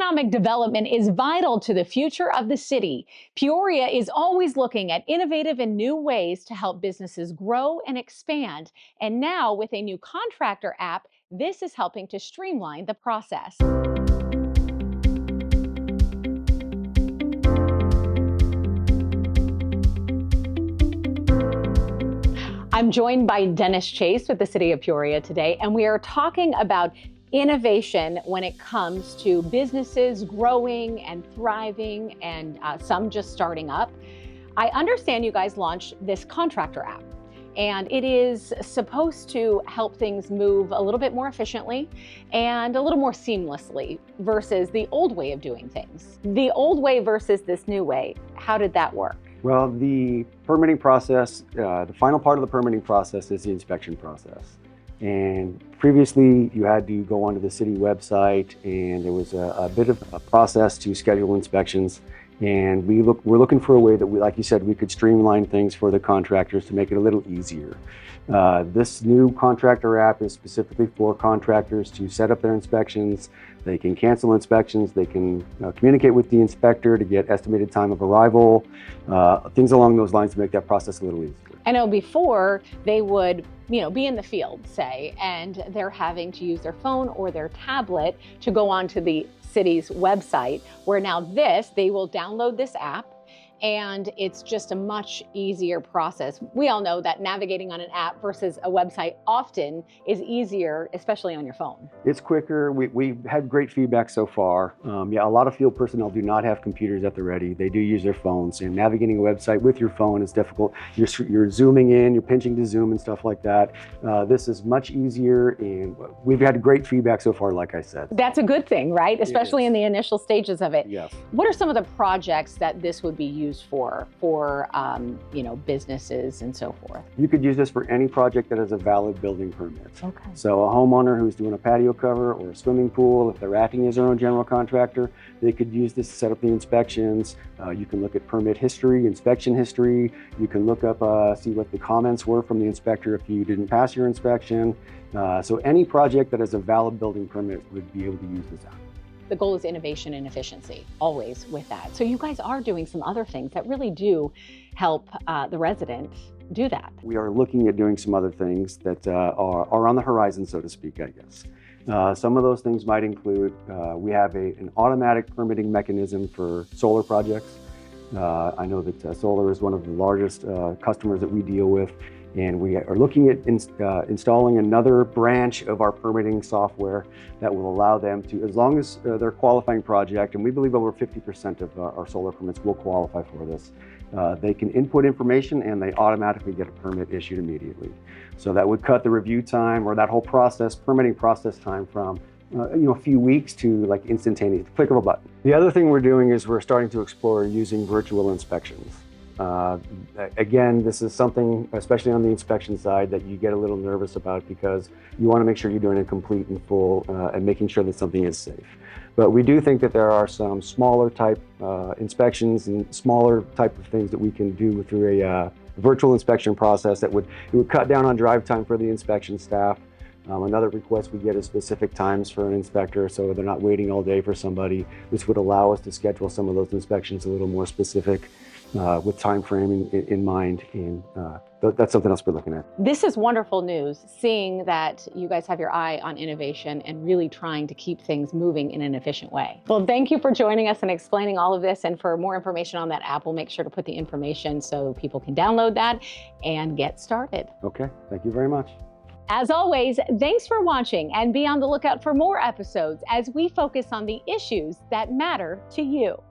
Economic development is vital to the future of the city. Peoria is always looking at innovative and new ways to help businesses grow and expand. And now with a new Contractor app, this is helping to streamline the process. I'm joined by Dennis Chase with the City of Peoria today, and we are talking about innovation when it comes to businesses growing and thriving and some just starting up. I understand you guys launched this Contractor app, and it is supposed to help things move a little bit more efficiently and a little more seamlessly versus the old way of doing things. The old way versus this new way, how did that work? Well, the permitting process, the final part of the permitting process is the inspection process. And previously you had to go onto the city website, and there was a bit of a process to schedule inspections. And we're looking for a way that like you said, we could streamline things for the contractors to make it a little easier. This new Contractor app is specifically for contractors to set up their inspections. They can cancel inspections. They can communicate with the inspector to get estimated time of arrival, things along those lines to make that process a little easier. I know before they would, be in the field, say, and they're having to use their phone or their tablet to go onto the city's website, where now they will download this app, and it's just a much easier process. We all know that navigating on an app versus a website often is easier, especially on your phone. It's quicker. We've had great feedback so far. A lot of field personnel do not have computers at the ready. They do use their phones, and navigating a website with your phone is difficult. You're zooming in, you're pinching to zoom and stuff like that. This is much easier, and we've had great feedback so far, like I said. That's a good thing, right? Especially in the initial stages of it. Yes. What are some of the projects that this would be used for businesses and so forth? You could use this for any project that has a valid building permit. Okay. So a homeowner who's doing a patio cover or a swimming pool, if they're acting as their own general contractor, they could use this to set up the inspections. You can look at permit history, inspection history. You can look up, see what the comments were from the inspector if you didn't pass your inspection. So any project that has a valid building permit would be able to use this app. The goal is innovation and efficiency, always with that. So you guys are doing some other things that really do help the resident do that. We are looking at doing some other things that are on the horizon, so to speak, I guess. Some of those things might include, we have an automatic permitting mechanism for solar projects. I know that solar is one of the largest customers that we deal with. And we are looking at installing another branch of our permitting software that will allow them to, as long as they're a qualifying project, and we believe over 50% of our solar permits will qualify for this, they can input information and they automatically get a permit issued immediately. So that would cut the review time or that whole process, permitting process time from a few weeks to like instantaneous, click of a button. The other thing we're doing is we're starting to explore using virtual inspections. Again, this is something, especially on the inspection side, that you get a little nervous about because you want to make sure you're doing it complete and full and making sure that something is safe. But we do think that there are some smaller type inspections and smaller type of things that we can do through a virtual inspection process that would cut down on drive time for the inspection staff. Another request we get is specific times for an inspector, so they're not waiting all day for somebody. This would allow us to schedule some of those inspections a little more specific with time frame in mind, and that's something else we're looking at. This is wonderful news, seeing that you guys have your eye on innovation and really trying to keep things moving in an efficient way. Well, thank you for joining us and explaining all of this, and for more information on that app, we'll make sure to put the information so people can download that and get started. Okay, thank you very much. As always, thanks for watching, and be on the lookout for more episodes as we focus on the issues that matter to you.